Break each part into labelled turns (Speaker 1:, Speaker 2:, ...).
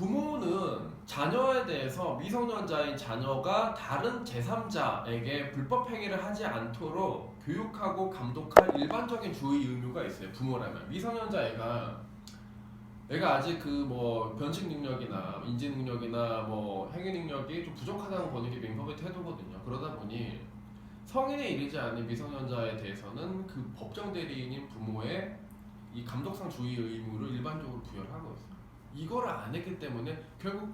Speaker 1: 부모는 자녀에 대해서 미성년자인 자녀가 다른 제3자에게 불법 행위를 하지 않도록 교육하고 감독할 일반적인 주의 의무가 있어요. 부모라면 미성년자 애가 아직 그 뭐 변식 능력이나 인지 능력이나 뭐 행위 능력이 좀 부족하다는 거는 게 민법의 태도거든요. 그러다 보니 성인에 이르지 않은 미성년자에 대해서는 그 법정 대리인인 부모의 이 감독상 주의 의무를 일반적으로 부여를 하고 있어요. 이거를 안 했기 때문에 결국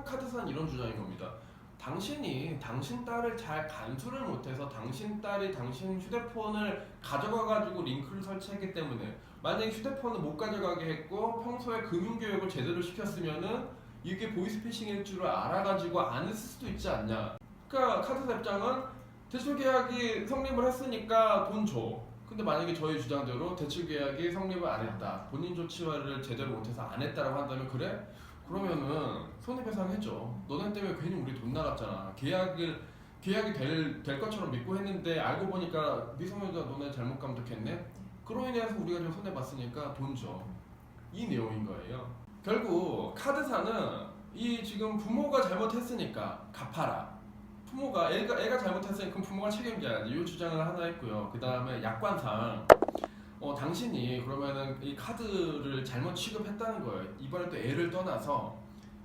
Speaker 1: 카드사는 이런 주장인 겁니다. 당신이 당신 딸을 잘 간수를 못해서 당신 딸이 당신 휴대폰을 가져가가지고 링크를 설치했기 때문에, 만약에 휴대폰을 못 가져가게 했고 평소에 금융교육을 제대로 시켰으면은 이게 보이스피싱일 줄을 알아가지고 안 했을 수도 있지 않냐. 그러니까 카드사 입장은 대출계약이 성립을 했으니까 돈 줘. 근데 만약에 저희 주장대로 대출계약이 성립을 안 했다, 본인 조치를 제대로 못해서 안 했다라고 한다면, 그래? 그러면은 손해배상 해줘. 너네 때문에 괜히 우리 돈 나갔잖아. 계약이 될 것처럼 믿고 했는데 알고 보니까 미성년자 너네 잘못 감독했네. 그로 인해서 우리가 좀 손해봤으니까 돈 줘. 이 내용인 거예요. 결국 카드사는 이 지금 부모가 잘못했으니까 갚아라. 부모가 애가 잘못했으니까 그럼 부모가 책임져야지. 이 주장을 하나 했고요. 그 다음에 약관상 당신이 그러면은 이 카드를 잘못 취급했다는 거예요. 이번에 또 애를 떠나서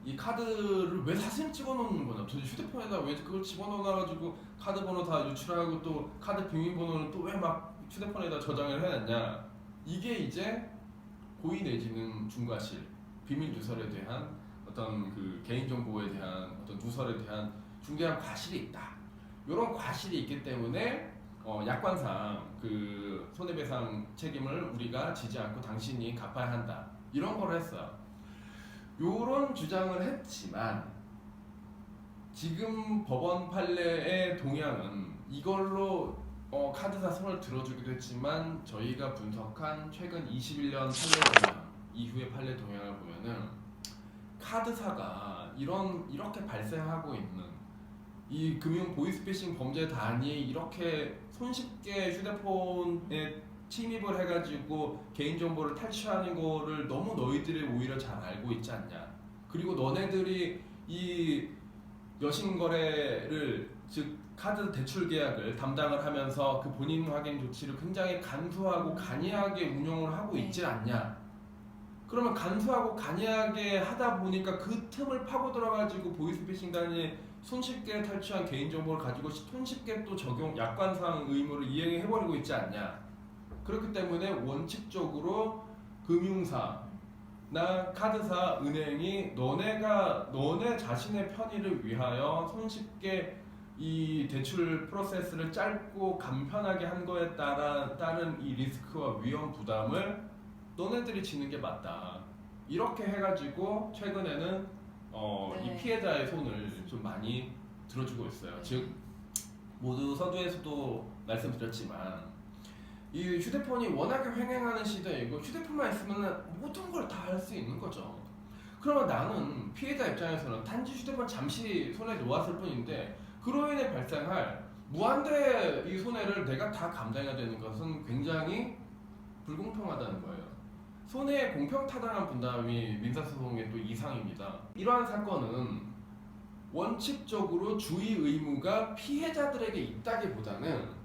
Speaker 1: 이 카드를 왜 사진 찍어놓는 거냐, 도대체 휴대폰에다 왜 그걸 집어넣어가지고 카드 번호 다 유출하고 또 카드 비밀번호는 또 왜 막 휴대폰에다 저장을 해놨냐. 이게 이제 고의 내지는 중과실, 비밀 누설에 대한 어떤 그 개인정보에 대한 어떤 누설에 대한 중대한 과실이 있다. 이런 과실이 있기 때문에 약관상 그 손해배상 책임을 우리가 지지 않고 당신이 갚아야 한다, 이런 걸 했어요. 요런 주장을 했지만 지금 법원 판례의 동향은 이걸로 카드사 손을 들어주기도 했지만, 저희가 분석한 최근 21년 판례 동향 이후의 판례 동향을 보면은 카드사가 이렇게 발생하고 있는 이 금융 보이스피싱 범죄 단이 이렇게 손쉽게 휴대폰에 침입을 해가지고 개인정보를 탈취하는 거를 너무 너희들이 오히려 잘 알고 있지 않냐. 그리고 너네들이 이 여신거래를, 즉 카드 대출 계약을 담당을 하면서 그 본인 확인 조치를 굉장히 간소하고 간이하게 운영을 하고 있지 않냐. 그러면 간소하고 간이하게 하다 보니까 그 틈을 파고 들어가지고 보이스피싱단이 손쉽게 탈취한 개인정보를 가지고 손쉽게 또 약관상 의무를 이행해버리고 있지 않냐. 그렇기 때문에 원칙적으로 금융사나 카드사, 은행이 너네 자신의 편의를 위하여 손쉽게 이 대출 프로세스를 짧고 간편하게 한 거에 따른 이 리스크와 위험 부담을 너네들이 지는 게 맞다. 이렇게 해가지고 최근에는 이 피해자의 손을 좀 많이 들어주고 있어요. 즉 모두 서두에서도 말씀드렸지만 이 휴대폰이 워낙에 횡행하는 시대이고 휴대폰만 있으면 모든 걸 다 할 수 있는 거죠. 그러면 나는 피해자 입장에서는 단지 휴대폰 잠시 손에 놓았을 뿐인데 그로 인해 발생할 무한대 이 손해를 내가 다 감당해야 되는 것은 굉장히 불공평하다는 거예요. 손해의 공평타당한 분담이 민사소송의 또 이상입니다. 이러한 사건은 원칙적으로 주의 의무가 피해자들에게 있다기보다는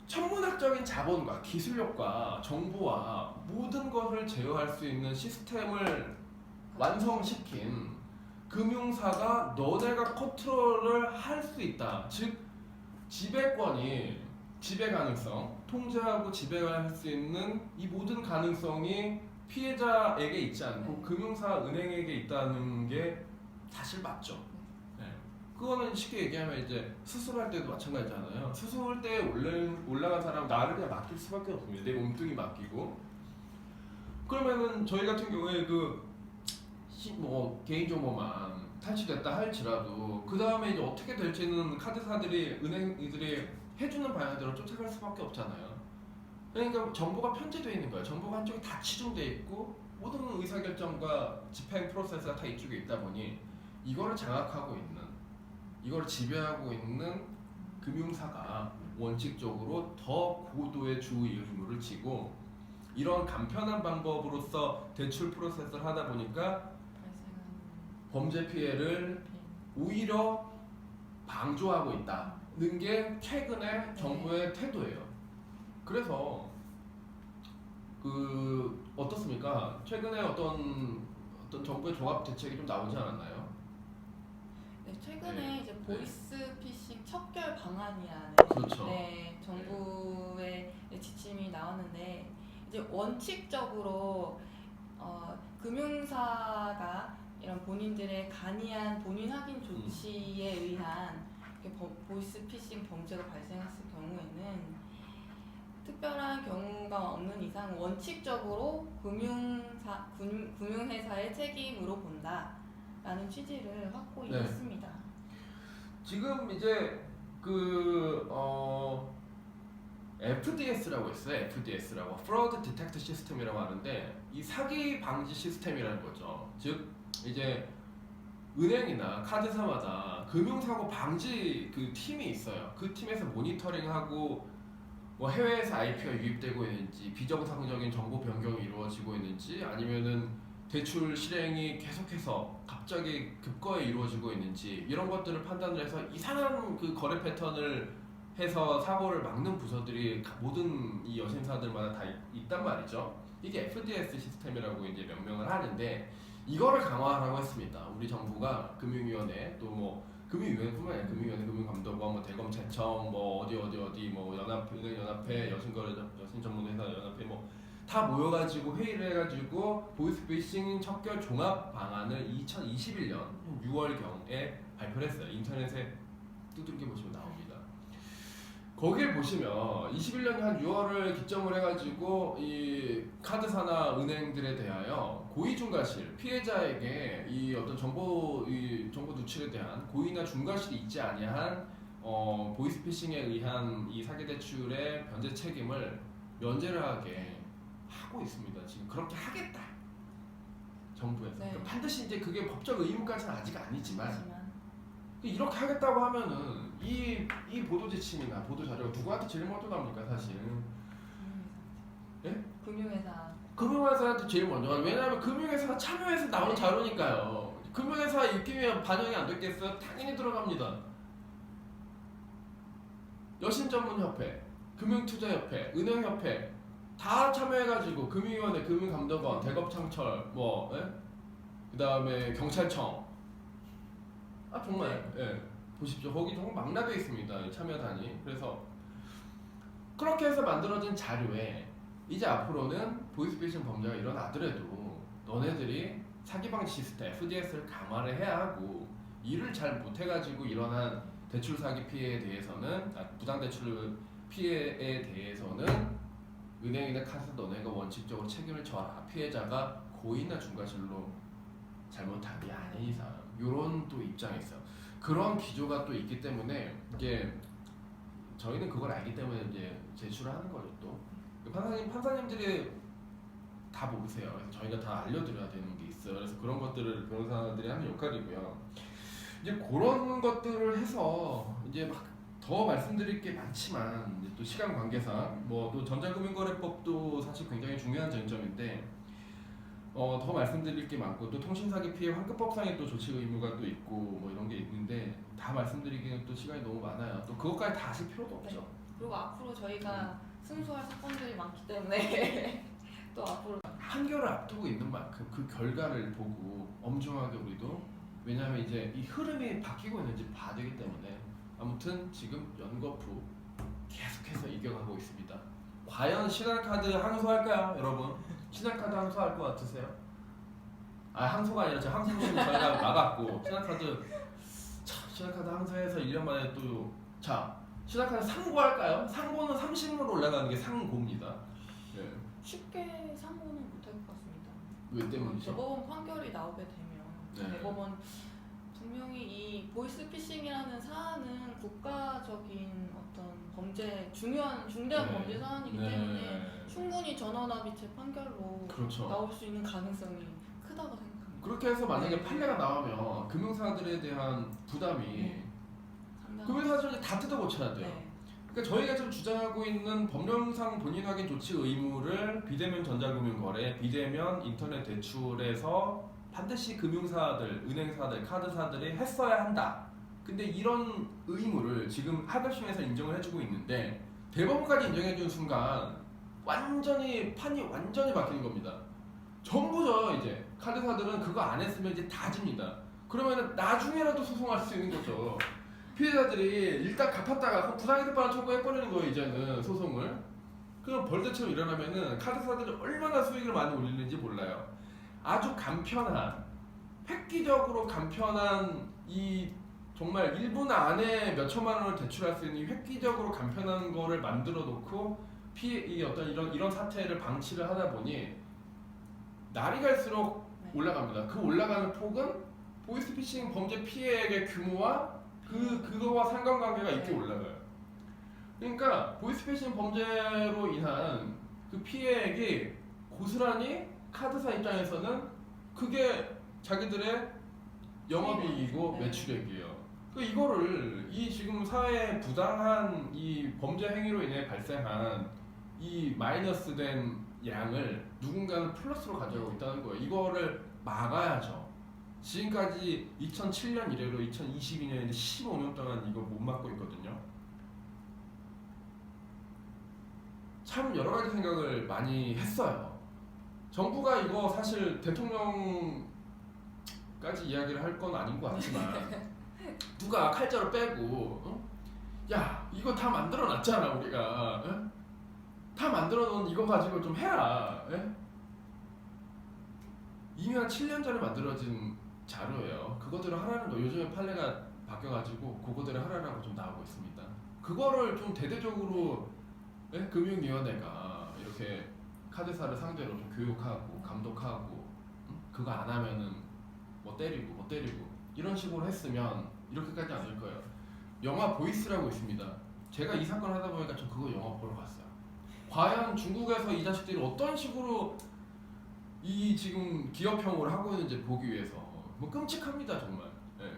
Speaker 1: 천문학적인 자본과 기술력과 정보와 모든 것을 제어할 수 있는 시스템을 완성시킨 금융사가 너네가 컨트롤을 할 수 있다. 즉 지배권이, 지배 가능성, 통제하고 지배할 수 있는 이 모든 가능성이 피해자에게 있지 않고 금융사, 은행에게 있다는 게 사실 맞죠. 네. 그거는 쉽게 얘기하면 이제 수술할 때도 마찬가지잖아요. 수술할 때 올라간 사람 나를 그냥 맡길 수밖에 없습니다. 내 몸뚱이 맡기고. 그러면은 저희 같은 경우에 뭐 개인정보만 탈취됐다 할지라도 그 다음에 이제 어떻게 될지는 카드사들이, 은행들이 해주는 방향대로 쫓아갈 수밖에 없잖아요. 그러니까 정보가 편제되어 있는 거예요. 정보가 한쪽에 다 치중되어 있고 모든 의사결정과 집행 프로세스가 다 이쪽에 있다 보니 이거를 장악하고 있는, 이걸 지배하고 있는 금융사가 원칙적으로 더 고도의 주의 의무를 지고, 이런 간편한 방법으로서 대출 프로세스를 하다 보니까 범죄 피해를 오히려 방조하고 있다는 게 최근의 정부의 태도예요. 그래서 어떻습니까? 최근에 어떤 정부의 종합 대책이 좀 나오지 않았나요?
Speaker 2: 네, 최근에
Speaker 1: 네.
Speaker 2: 이제 보이스 피싱 척결 방안이라는
Speaker 1: 그렇죠.
Speaker 2: 네, 정부의 지침이 나왔는데 이제 원칙적으로 금융사가 이런 본인들의 간이한 본인 확인 조치에 의한 보이스 피싱 범죄가 발생했을 경우에는 특별한 경우가 없는 이상 원칙적으로 금융회사의 책임으로 본다라는 취지를 확고히
Speaker 1: 네.
Speaker 2: 했습니다.
Speaker 1: 지금 이제 FDS라고 있어요. FDS라고 Fraud Detect System이라고 하는데 이 사기 방지 시스템이라는 거죠. 즉 이제 은행이나 카드사마다 금융사고 방지 그 팀이 있어요. 그 팀에서 모니터링하고 뭐 해외에서 IP가 유입되고 있는지, 비정상적인 정보 변경이 이루어지고 있는지, 아니면은 대출 실행이 계속해서 갑자기 급거에 이루어지고 있는지 이런 것들을 판단을 해서 이상한 그 거래 패턴을 해서 사고를 막는 부서들이 모든 이 여신사들마다 다 있단 말이죠. 이게 FDS 시스템이라고 이제 명명을 하는데 이거를 강화하라고 했습니다. 우리 정부가 금융위원회 또 뭐 금융위원회뿐만 아니라 금융위원회, 금융감독원, 뭐 대검찰청, 뭐 어디 뭐 은행연합회, 여신전문회사 연합회 뭐 다 모여가지고 회의를 해가지고 보이스피싱 척결 종합 방안을 2021년 6월경에 발표를 했어요. 인터넷에 두들겨 보시면 나옵니다. 거기에 보시면 21년 한 6월을 기점으로 해가지고 이 카드사나 은행들에 대하여 고의 중과실 피해자에게 이 어떤 정보 누출에 대한 고의나 중과실이 있지 아니한 보이스피싱에 의한 이 사기 대출의 변제 책임을 면제를 하게 하고 있습니다. 지금 그렇게 하겠다. 정부에서
Speaker 2: 네.
Speaker 1: 그러니까 반드시 이제 그게 법적 의무까지는 아직 아니지만 이렇게 하겠다고 하면은 이 보도 지침이나 보도 자료가 누구한테 제일 먼저 나옵니까 사실? 예? 금융회사한테 제일 먼저 가요. 왜냐하면 금융회사가 참여해서 나오는 자료니까요. 금융회사 입김이면 반영이 안 됐겠어요? 당연히 들어갑니다. 여신전문협회, 금융투자협회, 은행협회 다 참여해가지고 금융위원회, 금융감독원, 대검찰청, 뭐 그다음에 경찰청 정말 보십시오. 거기 정말 망라되어 있습니다. 참여단이. 그래서 그렇게 해서 만들어진 자료에 이제 앞으로는 보이스피싱 범죄가 일어나더라도 너네들이 사기방지 시스템 FDS를 강화를 해야 하고 일을 잘 못해가지고 일어난 대출 사기 피해에 대해서는 부당 대출 피해에 대해서는 은행이나 카드 너네가 원칙적으로 책임을 져라. 피해자가 고의나 중과실로 잘못한 게 아닌 이상 이런 또 입장이 있어요. 그런 기조가 또 있기 때문에 이게 저희는 그걸 알기 때문에 이제 제출을 하는 거죠. 또 판사님들이 다 모르세요. 그래서 저희가 다 알려드려야 되는 게 있어요. 그래서 그런 것들을 변호사들이 하는 역할이고요. 이제 그런 것들을 해서 이제 막 더 말씀드릴 게 많지만 이제 또 시간 관계상 뭐 또 전자금융거래법도 사실 굉장히 중요한 쟁점인데 더 말씀드릴 게 많고 또 통신사기 피해 환급법상의 또 조치 의무가 또 있고 뭐 이런 게 있는데 다 말씀드리기는 또 시간이 너무 많아요. 또 그것까지 다 하실 필요도 없죠.
Speaker 2: 그리고 앞으로 저희가 승소할 사건들이 많기 때문에 또 앞으로
Speaker 1: 판결을 앞두고 있는 만큼 그 결과를 보고 엄중하게 우리도 왜냐하면 이제 이 흐름이 바뀌고 있는지 봐야 되기 때문에 아무튼 지금 연거푸 계속해서 이겨가고 있습니다. 과연 신한카드 항소할까요, 여러분? 신한카드 항소할 것 같으세요? 항소가 아니라 항소심 저희가 막았고 신한카드 항소해서 1년 만에 또 신한카드 상고할까요? 상고는 30으로 올라가는 게 상고입니다. 네.
Speaker 2: 쉽게 상고는 못할 것 같습니다.
Speaker 1: 왜 때문이죠?
Speaker 2: 대법원 판결이 나오게 되면 대법원 분명히 이 보이스피싱이라는 사안은 국가적인 어떤 중대한 범죄 사안이기 때문에 충분히 전원합의체 판결로 나올 수 있는 가능성이 크다고 생각합니다.
Speaker 1: 그렇게 해서 만약에 판례가 나오면 금융사들에 대한 부담이 금융사들이 다 뜯어 고쳐야 돼요. 그러니까 저희가 지금 주장하고 있는 법령상 본인 확인 조치 의무를 비대면 전자금융거래, 비대면 인터넷 대출에서 반드시 금융사들, 은행사들, 카드사들이 했어야 한다. 근데 이런 의무를 지금 하급심에서 인정을 해주고 있는데 대법원까지 인정해준 순간 완전히 판이 완전히 바뀌는 겁니다. 전부죠. 이제 카드사들은 그거 안 했으면 이제 다 집니다. 그러면 나중에라도 소송할 수 있는 거죠. 피해자들이 일단 갚았다가 부당이득반환 청구해버리는 거예요. 이제는 소송을. 그럼 벌떼처럼 일어나면은 카드사들이 얼마나 수익을 많이 올리는지 몰라요. 아주 간편한, 획기적으로 간편한 이 정말 1분 안에 몇 천만 원을 대출할 수 있는 획기적으로 간편한 거를 만들어 놓고 이 어떤 이런 사태를 방치를 하다 보니 날이 갈수록 올라갑니다. 그 올라가는 폭은 보이스피싱 범죄 피해액의 규모와 그거와 상관관계가 있게 올라가요. 그러니까 보이스피싱 범죄로 인한 그 피해액이 고스란히 카드사 입장에서는 그게 자기들의 영업이익이고
Speaker 2: 네.
Speaker 1: 매출액이에요. 그 이거를 이 지금 사회에 부당한 이 범죄 행위로 인해 발생한 이 마이너스된 양을 누군가는 플러스로 가져가고 있다는 거예요. 이거를 막아야죠. 지금까지 2007년 이래로 2022년인데 15년 동안 이거 못 막고 있거든요. 참 여러 가지 생각을 많이 했어요. 정부가 이거 사실 대통령까지 이야기를 할 건 아닌 것 같지만 누가 칼자루 빼고 야 이거 다 만들어놨잖아 우리가 다 만들어놓은 이거 가지고 좀 해라. 이미 한 7년 전에 만들어진 자료예요. 그거대로 하라는 거. 요즘에 판례가 바뀌어가지고 그거대로 하라고 좀 나오고 있습니다. 그거를 좀 대대적으로 금융위원회가 이렇게 카드사를 상대로 좀 교육하고 감독하고 그거 안 하면은 뭐 때리고 이런 식으로 했으면 이렇게까지 안 될 거예요. 영화 보이스라고 있습니다. 제가 이 사건 하다 보니까 저 그거 영화 보러 갔어요. 과연 중국에서 이 자식들이 어떤 식으로 이 지금 기업형을 하고 있는지 보기 위해서 뭐 끔찍합니다 정말.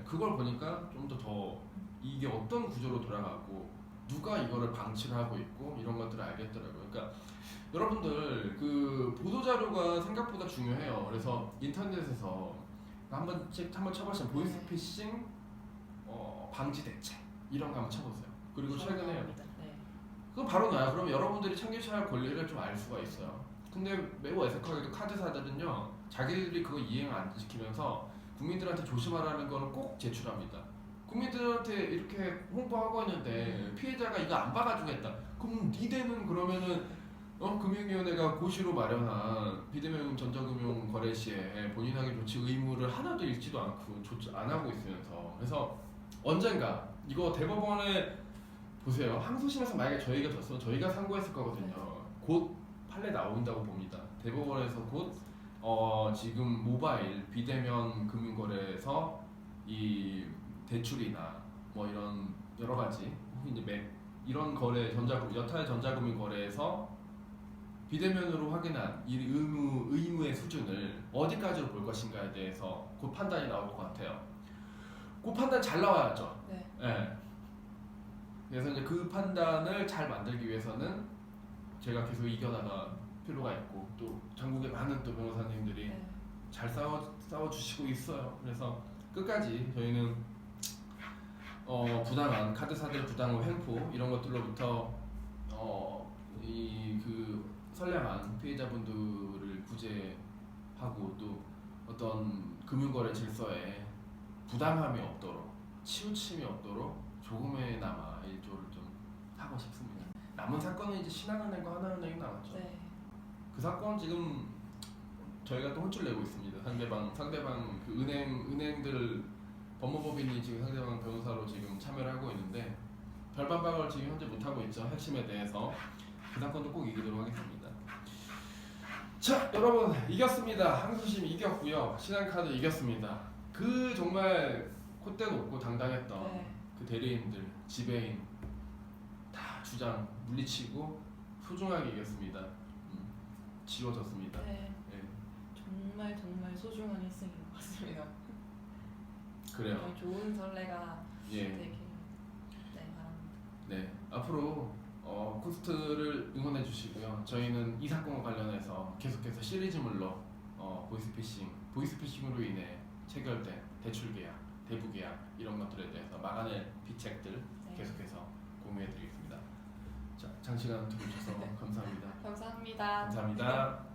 Speaker 1: 그걸 보니까 좀 더 이게 어떤 구조로 돌아가고 누가 이거를 방치를 하고 있고 이런 것들을 알겠더라고요. 그러니까 여러분들 그 보도 자료가 생각보다 중요해요. 그래서 인터넷에서 한번 쳐보시면 보이스피싱 방지 대책 이런 거 한번 쳐보세요. 그리고 최근에 그거 바로 나요. 그럼 여러분들이 챙기셔야 할 권리를 좀 알 수가 있어요. 근데 매우 애석하게도 카드사들은요 자기들이 그거 이행 안 시키면서 국민들한테 조심하라는 거는 꼭 제출합니다. 국민들한테 이렇게 홍보하고 있는데 피해자가 이거 안 받아주겠다. 그럼 니네는 그러면은 금융위원회가 고시로 마련한 비대면 전자금융 거래 시에 본인에게 조치 의무를 하나도 읽지도 않고 조치 안 하고 있으면서 그래서 언젠가 이거 대법원에 보세요. 항소심에서 만약에 저희가 졌으면 저희가 상고했을 거거든요. 곧 판례 나온다고 봅니다. 대법원에서 곧 지금 모바일 비대면 금융거래에서 이 대출이나 뭐 이런 여러 가지 이제 이런 거래 여타의 전자금융 거래에서 비대면으로 확인한 이 의무의 수준을 어디까지로 볼 것인가에 대해서 곧 판단이 나올 것 같아요. 그 판단 잘 나와야죠. 네. 그래서 이제 그 판단을 잘 만들기 위해서는 제가 계속 이겨나갈 필요가 있고 또 전국의 많은 또 변호사님들이 잘 싸워주시고 있어요. 그래서 끝까지 저희는 부당한 카드사들 부당한 횡포 이런 것들로부터 이 그 선량한 피해자분들을 구제하고 또 어떤 금융거래 질서에 부당함이 없도록 치우침이 없도록 조금의나마 일조를 좀 하고 싶습니다. 남은 사건은 이제 신한은행과 하나은행이 나왔죠. 그 사건 지금 저희가 또 혼쭐 내고 있습니다. 상대방 그 은행들 법무법인이 지금 상대방 변호사로 지금 참여를 하고 있는데 별반박을 지금 현재 못 하고 있죠. 핵심에 대해서 그 사건도 꼭 이기도록 하겠습니다. 자, 여러분 이겼습니다. 항소심 이겼고요. 신한카드 이겼습니다. 그 정말 콧대 높고 당당했던 그 대리인들, 지배인 다 주장 물리치고 소중하게 이겼습니다. 지워졌습니다.
Speaker 2: 정말 소중한 일승인 것 같습니다.
Speaker 1: 그래요.
Speaker 2: 좋은 선례가 되길 바랍니다.
Speaker 1: 네, 앞으로 콘서트를 응원해 주시고요. 저희는 이 사건과 관련해서 계속해서 시리즈물로 보이스피싱으로 인해 체결된 대출 계약, 대부 계약 이런 것들에 대해서 막아낼 비책들
Speaker 2: 네.
Speaker 1: 계속해서 공유해드리겠습니다. 자, 장시간 들어주셔서 감사합니다.
Speaker 2: 감사합니다.
Speaker 1: 감사합니다.